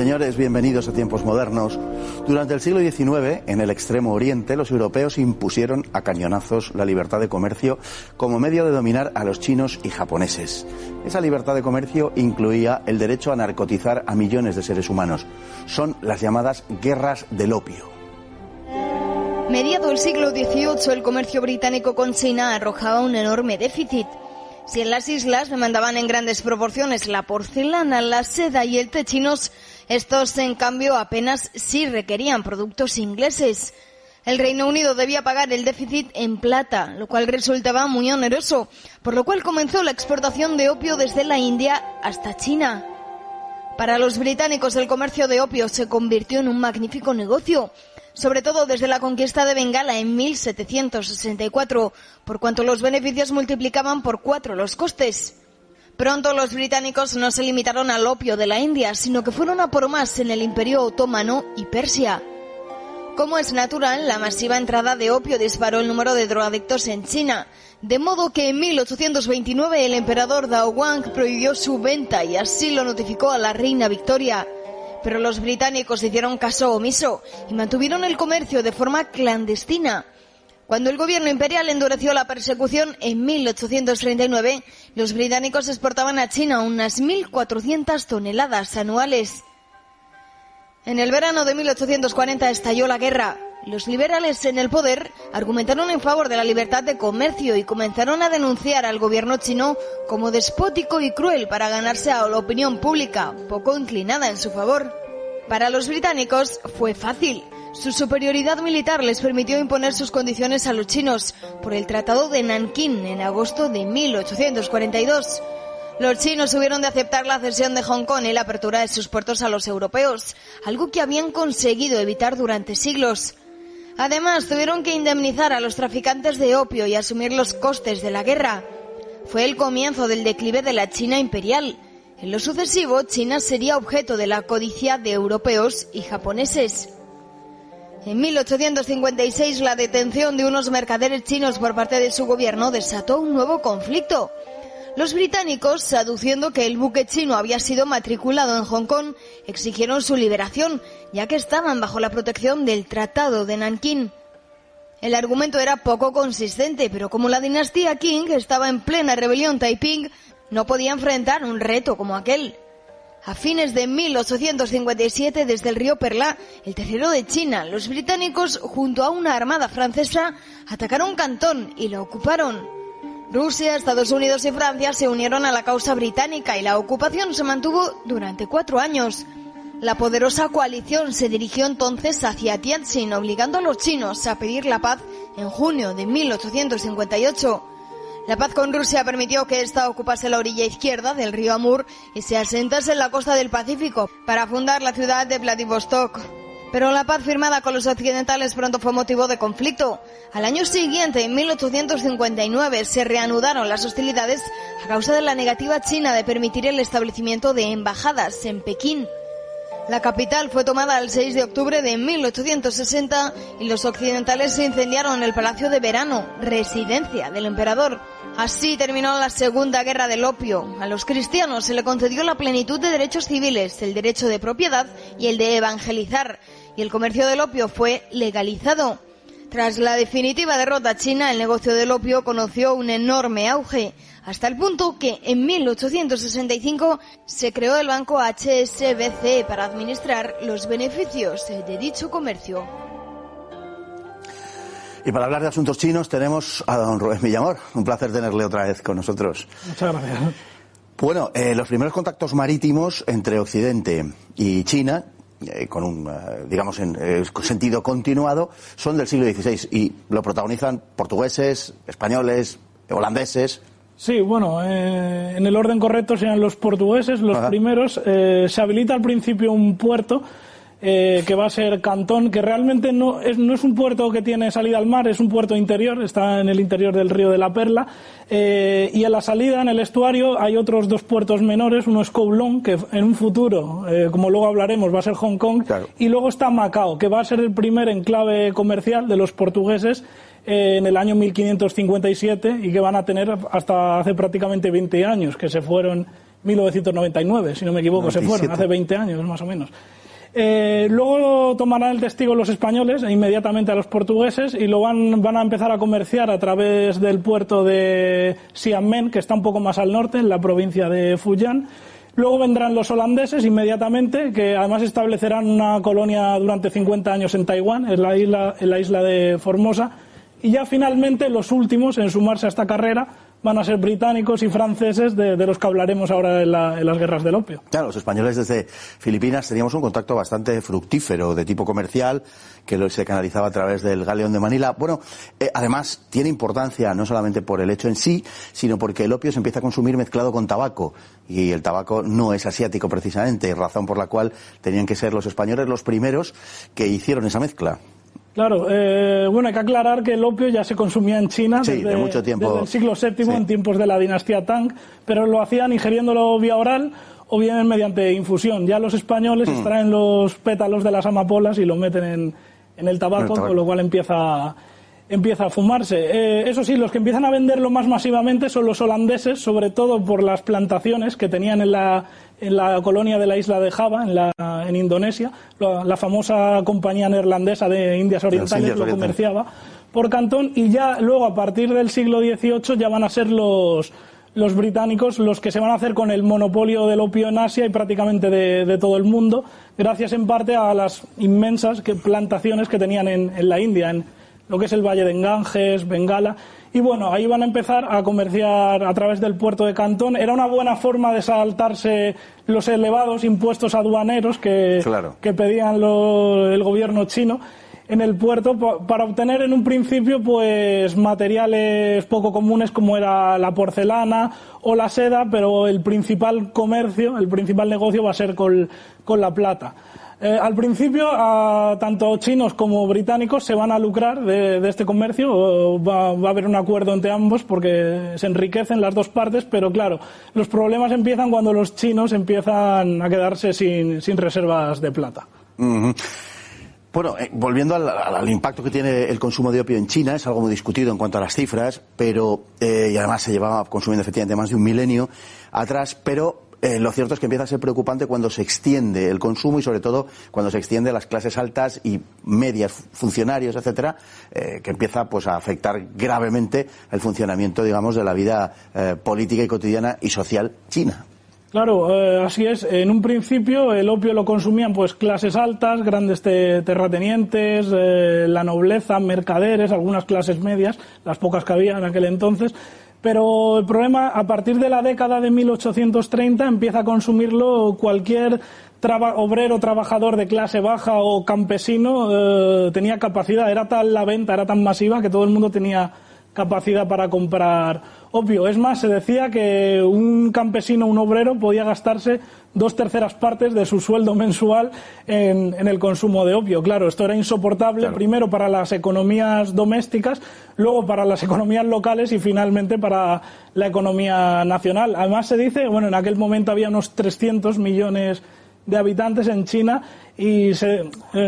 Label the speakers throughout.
Speaker 1: señores, bienvenidos a tiempos modernos. Durante el siglo XIX, en el Extremo Oriente, los europeos impusieron a cañonazos la libertad de comercio como medio de dominar a los chinos y japoneses. Esa libertad de comercio incluía el derecho a narcotizar a millones de seres humanos. Son las llamadas guerras del opio.
Speaker 2: Mediado el siglo XVIII, el comercio británico con China arrojaba un enorme déficit. Si en las islas demandaban en grandes proporciones la porcelana, la seda y el té chinos, estos en cambio apenas sí requerían productos ingleses. El Reino Unido debía pagar el déficit en plata, lo cual resultaba muy oneroso, por lo cual comenzó la exportación de opio desde la India hasta China. Para los británicos el comercio de opio se convirtió en un magnífico negocio, sobre todo desde la conquista de Bengala en 1764, por cuanto los beneficios multiplicaban por 4 los costes. Pronto los británicos no se limitaron al opio de la India, sino que fueron a por más en el Imperio Otomano y Persia. Como es natural, la masiva entrada de opio disparó el número de drogadictos en China, de modo que en 1829 el emperador Dao Wang prohibió su venta y así lo notificó a la reina Victoria. Pero los británicos hicieron caso omiso y mantuvieron el comercio de forma clandestina. Cuando el gobierno imperial endureció la persecución en 1839, los británicos exportaban a China unas 1.400 toneladas anuales. En el verano de 1840 estalló la guerra. Los liberales en el poder argumentaron en favor de la libertad de comercio y comenzaron a denunciar al gobierno chino como despótico y cruel para ganarse a la opinión pública, poco inclinada en su favor. Para los británicos fue fácil. Su superioridad militar les permitió imponer sus condiciones a los chinos por el Tratado de Nankín en agosto de 1842. Los chinos hubieron de aceptar la cesión de Hong Kong y la apertura de sus puertos a los europeos, algo que habían conseguido evitar durante siglos. Además, tuvieron que indemnizar a los traficantes de opio y asumir los costes de la guerra. Fue el comienzo del declive de la China imperial. En lo sucesivo, China sería objeto de la codicia de europeos y japoneses. En 1856, la detención de unos mercaderes chinos por parte de su gobierno desató un nuevo conflicto. Los británicos, aduciendo que el buque chino había sido matriculado en Hong Kong, exigieron su liberación, ya que estaban bajo la protección del Tratado de Nankín. El argumento era poco consistente, pero como la dinastía Qing estaba en plena rebelión Taiping, no podía enfrentar un reto como aquel. A fines de 1857, desde el río Perla, el tercero de China, los británicos, junto a una armada francesa, atacaron Cantón y lo ocuparon. Rusia, Estados Unidos y Francia se unieron a la causa británica y la ocupación se mantuvo durante 4 años. La poderosa coalición se dirigió entonces hacia Tianjin, obligando a los chinos a pedir la paz en junio de 1858. La paz con Rusia permitió que ésta ocupase la orilla izquierda del río Amur y se asentase en la costa del Pacífico para fundar la ciudad de Vladivostok. Pero la paz firmada con los occidentales pronto fue motivo de conflicto. Al año siguiente, en 1859, se reanudaron las hostilidades a causa de la negativa china de permitir el establecimiento de embajadas en Pekín. La capital fue tomada el 6 de octubre de 1860 y los occidentales incendiaron el Palacio de Verano, residencia del emperador. Así terminó la Segunda Guerra del Opio. A los cristianos se le concedió la plenitud de derechos civiles, el derecho de propiedad y el de evangelizar, y el comercio del opio fue legalizado. Tras la definitiva derrota china, el negocio del opio conoció un enorme auge, hasta el punto que en 1865 se creó el banco HSBC para administrar los beneficios de dicho comercio.
Speaker 1: Y para hablar de asuntos chinos tenemos a don Rubén Villamor. Un placer tenerle otra vez con nosotros.
Speaker 3: Muchas gracias.
Speaker 1: Bueno, los primeros contactos marítimos entre Occidente y China, con un, digamos, en sentido continuado, son del siglo XVI y lo protagonizan portugueses, españoles, holandeses.
Speaker 3: Sí, bueno, en el orden correcto serían los portugueses, los primeros. Se habilita al principio un puerto que va a ser Cantón, que realmente no es un puerto que tiene salida al mar, es un puerto interior, está en el interior del río de la Perla, y a la salida, en el estuario, hay otros 2 puertos menores, uno es Kowloon, que en un futuro, como luego hablaremos, va a ser Hong Kong, claro. Y luego está Macao, que va a ser el primer enclave comercial de los portugueses en el año 1557 y que van a tener hasta hace prácticamente 20 años, que se fueron 1999, si no me equivoco,
Speaker 1: 97.
Speaker 3: se fueron hace 20 años más o menos. Luego tomarán el testigo los españoles e inmediatamente a los portugueses y lo van a empezar a comerciar a través del puerto de Xiamen, que está un poco más al norte, en la provincia de Fujian. Luego vendrán los holandeses inmediatamente, que además establecerán una colonia durante 50 años en Taiwán, en la isla de Formosa. Y ya finalmente los últimos en sumarse a esta carrera van a ser británicos y franceses, de los que hablaremos ahora en las guerras del opio.
Speaker 1: Claro, los españoles desde Filipinas teníamos un contacto bastante fructífero de tipo comercial que se canalizaba a través del galeón de Manila. Bueno, además tiene importancia no solamente por el hecho en sí, sino porque el opio se empieza a consumir mezclado con tabaco y el tabaco no es asiático precisamente, razón por la cual tenían que ser los españoles los primeros que hicieron esa mezcla.
Speaker 3: Claro, bueno, hay que aclarar que el opio ya se consumía en China
Speaker 1: desde mucho tiempo,
Speaker 3: desde el siglo VII, en tiempos de la dinastía Tang, pero lo hacían ingiriéndolo vía oral o bien mediante infusión. Ya los españoles extraen los pétalos de las amapolas y lo meten en el tabaco, con lo cual empieza a fumarse. Eso sí, los que empiezan a venderlo más masivamente son los holandeses, sobre todo por las plantaciones que tenían en la colonia de la isla de Java, en Indonesia. La famosa compañía neerlandesa de Indias Orientales lo comerciaba por Cantón, y ya luego a partir del siglo XVIII ya van a ser los británicos los que se van a hacer con el monopolio del opio en Asia y prácticamente de todo el mundo, gracias en parte a las inmensas plantaciones que tenían en la India, en lo que es el Valle de Ganges, Bengala. Y bueno, ahí van a empezar a comerciar a través del puerto de Cantón. Era una buena forma de saltarse los elevados impuestos aduaneros que pedían el gobierno chino en el puerto, para obtener en un principio pues materiales poco comunes como era la porcelana o la seda, pero el principal comercio, el principal negocio va a ser con la plata. Al principio, tanto chinos como británicos se van a lucrar de este comercio. Va a haber un acuerdo entre ambos porque se enriquecen las dos partes, pero claro, los problemas empiezan cuando los chinos empiezan a quedarse sin reservas de plata.
Speaker 1: Uh-huh. Bueno, volviendo al impacto que tiene el consumo de opio en China, es algo muy discutido en cuanto a las cifras, pero y además se llevaba consumiendo efectivamente más de un milenio atrás, pero lo cierto es que empieza a ser preocupante cuando se extiende el consumo y sobre todo cuando se extiende a las clases altas y medias, funcionarios, etcétera, que empieza pues a afectar gravemente el funcionamiento, digamos, de la vida política y cotidiana y social china.
Speaker 3: Claro, así es. En un principio el opio lo consumían pues clases altas, grandes terratenientes, la nobleza, mercaderes, algunas clases medias, las pocas que había en aquel entonces. Pero el problema, a partir de la década de 1830, empieza a consumirlo cualquier obrero, trabajador de clase baja o campesino, tenía capacidad. Era tal la venta, era tan masiva que todo el mundo tenía capacidad para comprar opio. Es más, se decía que un campesino, un obrero, podía gastarse 2/3 partes de su sueldo mensual en el consumo de opio. Claro, esto era insoportable, primero para las economías domésticas, luego para las economías locales y finalmente para la economía nacional. Además se dice, bueno, en aquel momento había unos 300 millones de habitantes en China y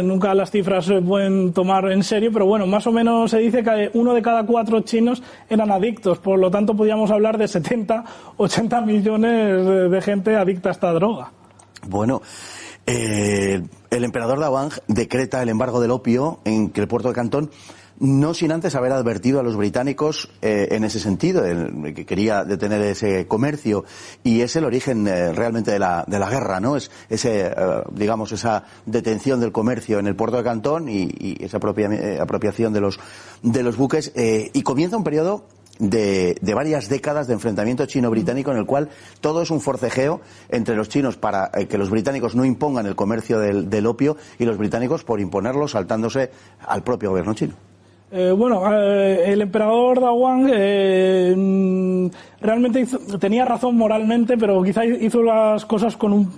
Speaker 3: nunca las cifras se pueden tomar en serio, pero bueno, más o menos se dice que 1 de cada 4 chinos eran adictos, por lo tanto podríamos hablar de 70, 80 millones de gente adicta a esta droga.
Speaker 1: Bueno, el emperador Dawang decreta el embargo del opio en el puerto de Cantón, no sin antes haber advertido a los británicos en ese sentido, que quería detener ese comercio, y es el origen realmente de la guerra, ¿no? Es digamos, esa detención del comercio en el puerto de Cantón y esa apropiación de los buques, y comienza un periodo de varias décadas de enfrentamiento chino-británico en el cual todo es un forcejeo entre los chinos para que los británicos no impongan el comercio del opio y los británicos por imponerlo saltándose al propio gobierno chino.
Speaker 3: El emperador Dawang realmente tenía razón moralmente, pero quizá hizo las cosas con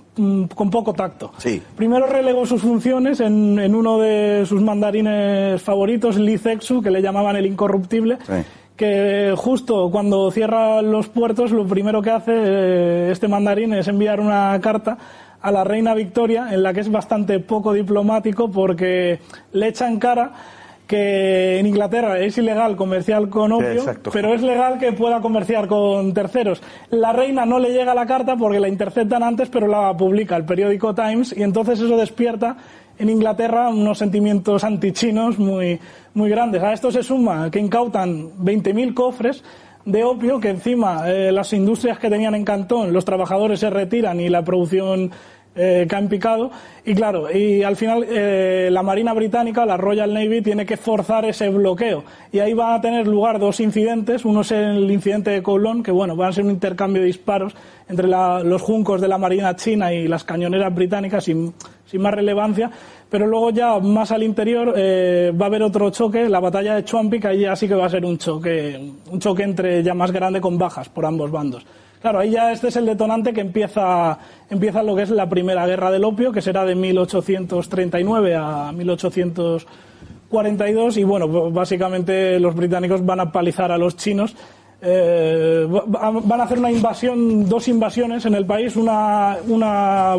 Speaker 3: poco tacto.
Speaker 1: Sí.
Speaker 3: Primero relegó sus funciones en uno de sus mandarines favoritos, Li Zexu, que le llamaban el incorruptible. Sí. Que justo cuando cierra los puertos, lo primero que hace este mandarín es enviar una carta a la reina Victoria, en la que es bastante poco diplomático porque le echa en cara que en Inglaterra es ilegal comerciar con opio,
Speaker 1: exacto,
Speaker 3: pero es legal que pueda comerciar con terceros. La reina no le llega la carta porque la interceptan antes, pero la publica el periódico Times, y entonces eso despierta en Inglaterra unos sentimientos antichinos muy, muy grandes. A esto se suma que incautan 20.000 cofres de opio, que encima las industrias que tenían en Cantón, los trabajadores se retiran y la producción que han picado, y claro, y al final la Marina Británica, la Royal Navy, tiene que forzar ese bloqueo, y ahí van a tener lugar dos incidentes. Uno es el incidente de Kowloon, que bueno, van a ser un intercambio de disparos entre los juncos de la Marina china y las cañoneras británicas sin más relevancia, pero luego ya más al interior va a haber otro choque, la batalla de Chuanpi, que ahí ya sí que va a ser un choque entre ya más grande con bajas por ambos bandos. Claro, ahí ya este es el detonante que empieza lo que es la primera guerra del opio, que será de 1839 a 1842, y bueno, básicamente los británicos van a palizar a los chinos. Van a hacer dos invasiones en el país. Una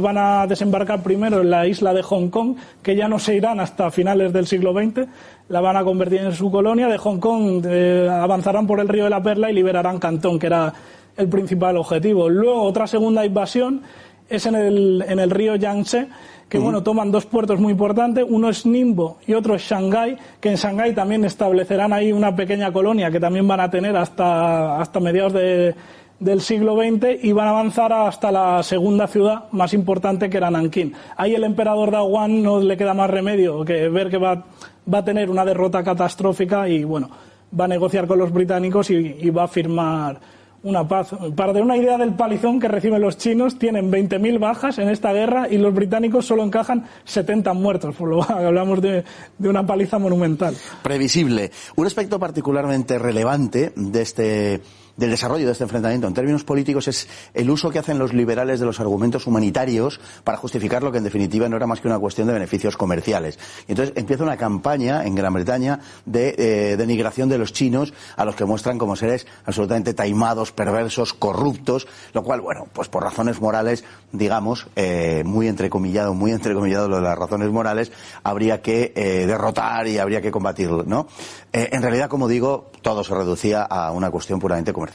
Speaker 3: van a desembarcar primero en la isla de Hong Kong, que ya no se irán hasta finales del siglo XX, la van a convertir en su colonia. De Hong Kong avanzarán por el río de la Perla y liberarán Cantón, que era el principal objetivo. Luego otra segunda invasión es en el río Yangtze, que bueno, toman dos puertos muy importantes, uno es Ningbo y otro es Shanghái, que en Shanghái también establecerán ahí una pequeña colonia que también van a tener hasta mediados del siglo XX, y van a avanzar hasta la segunda ciudad más importante, que era Nankín. Ahí el emperador Daguan no le queda más remedio que ver que va a tener una derrota catastrófica, y bueno, va a negociar con los británicos y va a firmar una paz. Para tener una idea del palizón que reciben los chinos, tienen 20.000 bajas en esta guerra y los británicos solo encajan 70 muertos, por lo que hablamos de una paliza monumental.
Speaker 1: Previsible. Un aspecto particularmente relevante del desarrollo de este enfrentamiento en términos políticos es el uso que hacen los liberales de los argumentos humanitarios para justificar lo que en definitiva no era más que una cuestión de beneficios comerciales. Y entonces empieza una campaña en Gran Bretaña de denigración de los chinos, a los que muestran como seres absolutamente taimados, perversos, corruptos, lo cual, bueno, pues por razones morales, digamos, muy entrecomillado lo de las razones morales, habría que derrotar y habría que combatirlo, ¿no? En realidad, como digo, todo se reducía a una cuestión puramente comercial.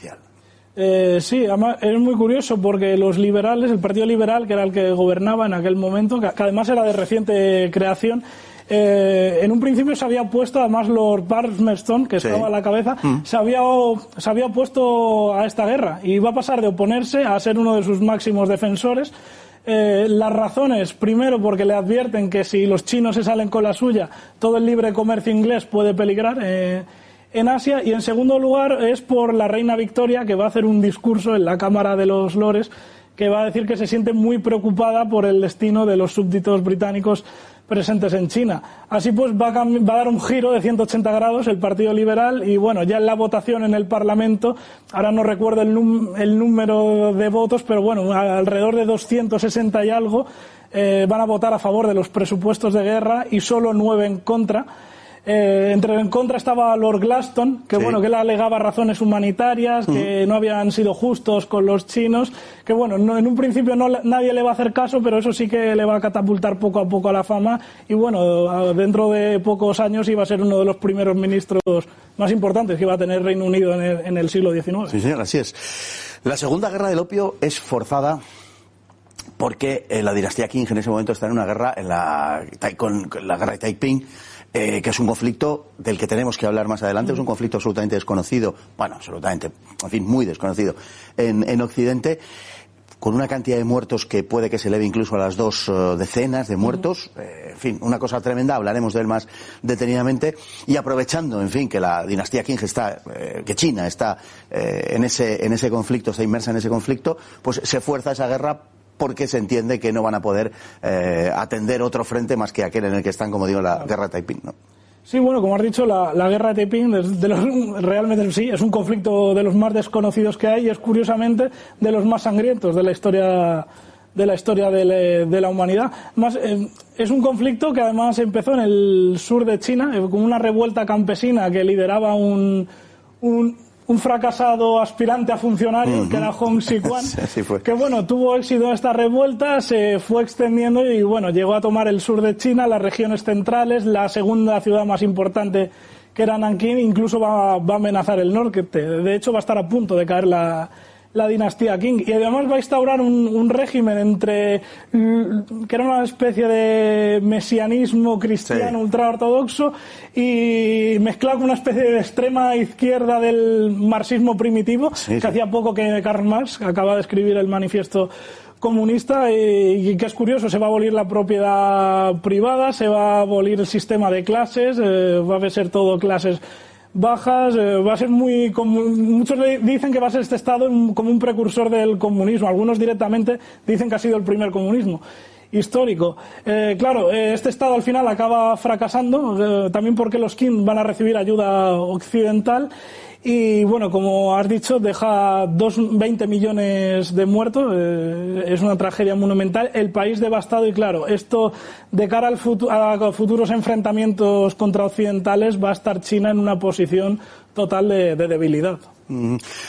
Speaker 3: Sí, además es muy curioso porque los liberales, el Partido Liberal, que era el que gobernaba en aquel momento, que además era de reciente creación, en un principio se había opuesto, además Lord Palmerston, que estaba a la cabeza, se había opuesto a esta guerra, y va a pasar de oponerse a ser uno de sus máximos defensores. Las razones, primero porque le advierten que si los chinos se salen con la suya, todo el libre comercio inglés puede peligrar en Asia, y en segundo lugar es por la reina Victoria, que va a hacer un discurso en la Cámara de los Lores, que va a decir que se siente muy preocupada por el destino de los súbditos británicos presentes en China. Así pues va a dar un giro de 180 grados el Partido Liberal, y bueno, ya en la votación en el Parlamento, ahora no recuerdo el número de votos, pero bueno, alrededor de 260 y algo van a votar a favor de los presupuestos de guerra y solo 9 en contra. En contra estaba Lord Gladstone, que bueno, que él alegaba razones humanitarias, que no habían sido justos con los chinos, que bueno, en un principio nadie le va a hacer caso, pero eso sí que le va a catapultar poco a poco a la fama, y bueno, dentro de pocos años iba a ser uno de los primeros ministros más importantes que iba a tener Reino Unido en el siglo XIX. Sí, señor, así es.
Speaker 1: La Segunda Guerra del Opio es forzada porque la dinastía Qing en ese momento está en una guerra, con la guerra de Taiping, que es un conflicto del que tenemos que hablar más adelante. Es un conflicto absolutamente desconocido, muy desconocido en Occidente, con una cantidad de muertos que puede que se eleve incluso a las 2 decenas de muertos, una cosa tremenda. Hablaremos de él más detenidamente, y aprovechando, que la dinastía Qing que China está en ese conflicto, está inmersa en ese conflicto, pues se fuerza esa guerra porque se entiende que no van a poder atender otro frente más que aquel en el que están, como digo, la guerra de Taiping, ¿no?
Speaker 3: Sí, bueno, como has dicho, la guerra de Taiping realmente sí, es un conflicto de los más desconocidos que hay, y es curiosamente de los más sangrientos de la historia de la humanidad. Más, es un conflicto que además empezó en el sur de China, con una revuelta campesina que lideraba un un fracasado aspirante a funcionario, que era Hong Xiuquan, que bueno, tuvo éxito en esta revuelta, se fue extendiendo y bueno, llegó a tomar el sur de China, las regiones centrales, la segunda ciudad más importante, que era Nankín, incluso va a amenazar el norte. De hecho, va a estar a punto de caer la dinastía Qing, y además va a instaurar un régimen que era una especie de mesianismo cristiano ultraortodoxo y mezclado con una especie de extrema izquierda del marxismo primitivo, que hacía poco que Karl Marx acaba de escribir el manifiesto comunista, y que es curioso, se va a abolir la propiedad privada, se va a abolir el sistema de clases, va a ser todo clases bajas, va a ser muchos dicen que va a ser este Estado como un precursor del comunismo, algunos directamente dicen que ha sido el primer comunismo histórico. Claro, este Estado al final acaba fracasando, también porque los Qing van a recibir ayuda occidental. Y bueno, como has dicho, deja 20 millones de muertos, es una tragedia monumental, el país devastado, y claro, esto de cara a futuros enfrentamientos contra occidentales va a estar China en una posición total de debilidad.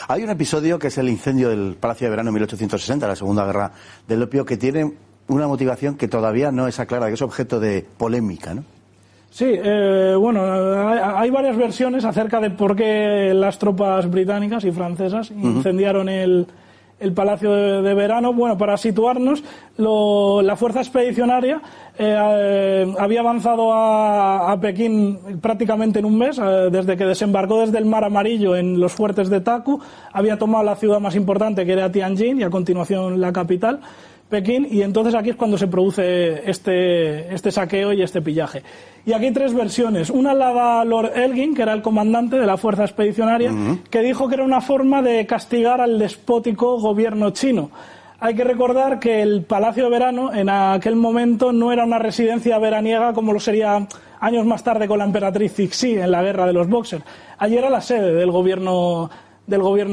Speaker 1: Hay un episodio que es el incendio del Palacio de Verano en 1860, la Segunda Guerra del Opio, que tiene una motivación que todavía no es aclarada, que es objeto de polémica, ¿no?
Speaker 3: Sí, bueno, hay varias versiones acerca de por qué las tropas británicas y francesas incendiaron el Palacio de Verano. Bueno, para situarnos, la fuerza expedicionaria había avanzado a Pekín prácticamente en un mes, desde que desembarcó desde el Mar Amarillo en los fuertes de Taku, había tomado la ciudad más importante, que era Tianjin, y a continuación la capital, Pekín, y entonces aquí es cuando se produce este saqueo y este pillaje. Y aquí hay tres versiones. Una la da Lord Elgin, que era el comandante de la fuerza expedicionaria, que dijo que era una forma de castigar al despótico gobierno chino. Hay que recordar que el Palacio de Verano en aquel momento no era una residencia veraniega como lo sería años más tarde con la emperatriz Cixi en la guerra de los Bóxer. Allí era la sede del gobierno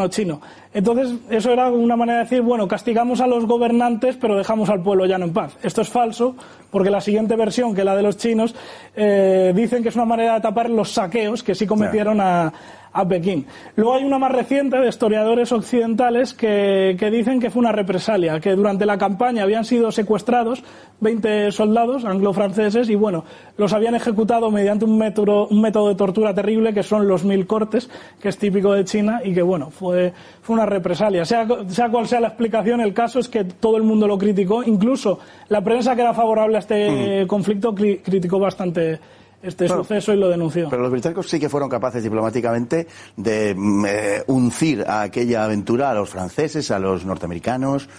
Speaker 3: chino. Entonces, eso era una manera de decir, bueno, castigamos a los gobernantes, pero dejamos al pueblo llano en paz. Esto es falso, porque la siguiente versión, que es la de los chinos, dicen que es una manera de tapar los saqueos que sí cometieron a Pekín. Luego hay una más reciente de historiadores occidentales que dicen que fue una represalia, que durante la campaña habían sido secuestrados 20 soldados anglo-franceses y bueno, los habían ejecutado mediante un método de tortura terrible, que son los 1000 cortes, que es típico de China, y que bueno, fue una represalia. Sea cual sea la explicación, el caso es que todo el mundo lo criticó, incluso la prensa que era favorable a este conflicto criticó bastante este suceso y lo denunció.
Speaker 1: Pero los británicos sí que fueron capaces diplomáticamente de uncir a aquella aventura a los franceses, a los norteamericanos.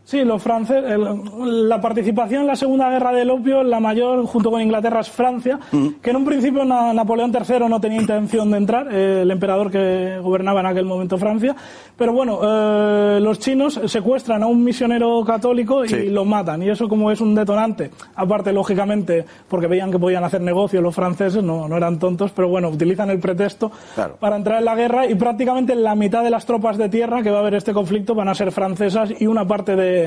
Speaker 3: Sí, los franceses, la participación en la Segunda Guerra del Opio, la mayor, junto con Inglaterra, es Francia, que en un principio Napoleón III no tenía intención de entrar, el emperador que gobernaba en aquel momento Francia, pero bueno, los chinos secuestran a un misionero católico y lo matan, y eso como es un detonante, aparte lógicamente, porque veían que podían hacer negocio los franceses, no eran tontos, pero bueno, utilizan el pretexto para entrar en la guerra, y prácticamente la mitad de las tropas de tierra que va a haber este conflicto van a ser francesas y una parte de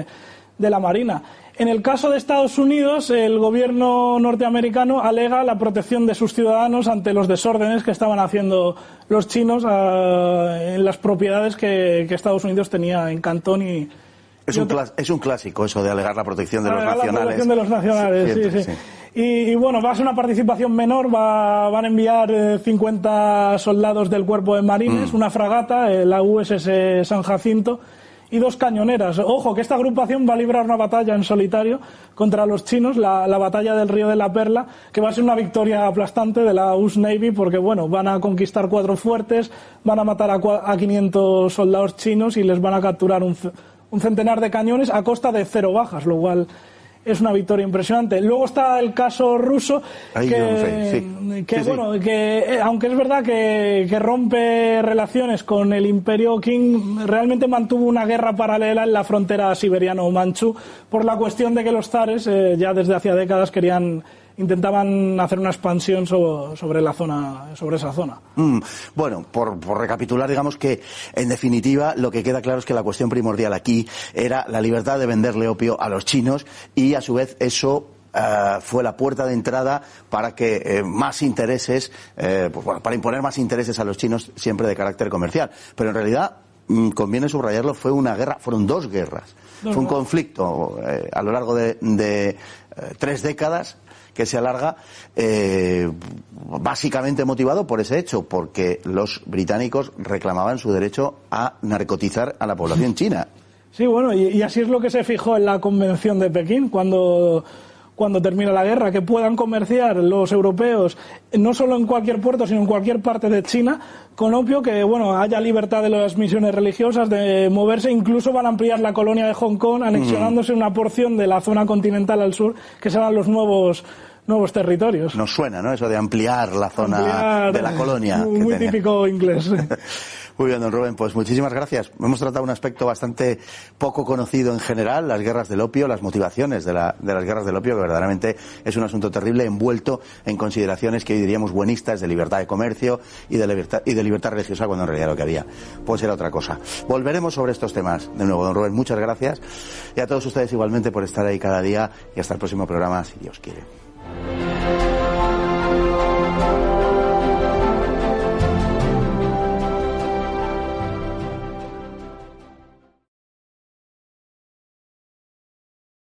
Speaker 3: la Marina. En el caso de Estados Unidos, el gobierno norteamericano alega la protección de sus ciudadanos ante los desórdenes que estaban haciendo los chinos en las propiedades que Estados Unidos tenía en Cantón y...
Speaker 1: Es un clásico eso de alegar la protección de los nacionales. La protección de
Speaker 3: los nacionales, sí. Y bueno, va a ser una participación menor, van a enviar 50 soldados del cuerpo de marines, una fragata, la USS San Jacinto, y 2 cañoneras. Ojo, que esta agrupación va a librar una batalla en solitario contra los chinos, la batalla del Río de la Perla, que va a ser una victoria aplastante de la US Navy, porque bueno, van a conquistar 4 fuertes, van a matar a 500 soldados chinos y les van a capturar un centenar de cañones a costa de 0 bajas, lo cual es una victoria impresionante. Luego está el caso ruso, que aunque es verdad que rompe relaciones con el Imperio Qing, realmente mantuvo una guerra paralela en la frontera siberiano-manchú por la cuestión de que los zares ya desde hacía décadas intentaban hacer una expansión sobre esa zona.
Speaker 1: Bueno, por recapitular, digamos que en definitiva lo que queda claro es que la cuestión primordial aquí era la libertad de venderle opio a los chinos, y a su vez eso fue la puerta de entrada para que más intereses, para imponer más intereses a los chinos, siempre de carácter comercial. Pero en realidad, conviene subrayarlo, fue una guerra, fueron dos guerras. Fue un conflicto a lo largo de 3 décadas que se alarga, básicamente motivado por ese hecho, porque los británicos reclamaban su derecho a narcotizar a la población china.
Speaker 3: Sí, bueno, y así es lo que se fijó en la Convención de Pekín, cuando termina la guerra, que puedan comerciar los europeos no solo en cualquier puerto, sino en cualquier parte de China con opio, que bueno, haya libertad de las misiones religiosas de moverse. Incluso van a ampliar la colonia de Hong Kong, anexionándose una porción de la zona continental al sur, que serán los nuevos territorios.
Speaker 1: Nos suena, ¿no? Eso de ampliar la zona de la colonia.
Speaker 3: Muy típico inglés.
Speaker 1: Muy bien, don Rubén, pues muchísimas gracias. Hemos tratado un aspecto bastante poco conocido en general, las guerras del opio, las motivaciones de las guerras del opio, que verdaderamente es un asunto terrible, envuelto en consideraciones que hoy diríamos buenistas de libertad de comercio y de libertad religiosa, cuando en realidad lo que había pues era otra cosa. Volveremos sobre estos temas. De nuevo, don Rubén, muchas gracias. Y a todos ustedes igualmente por estar ahí cada día, y hasta el próximo programa, si Dios quiere.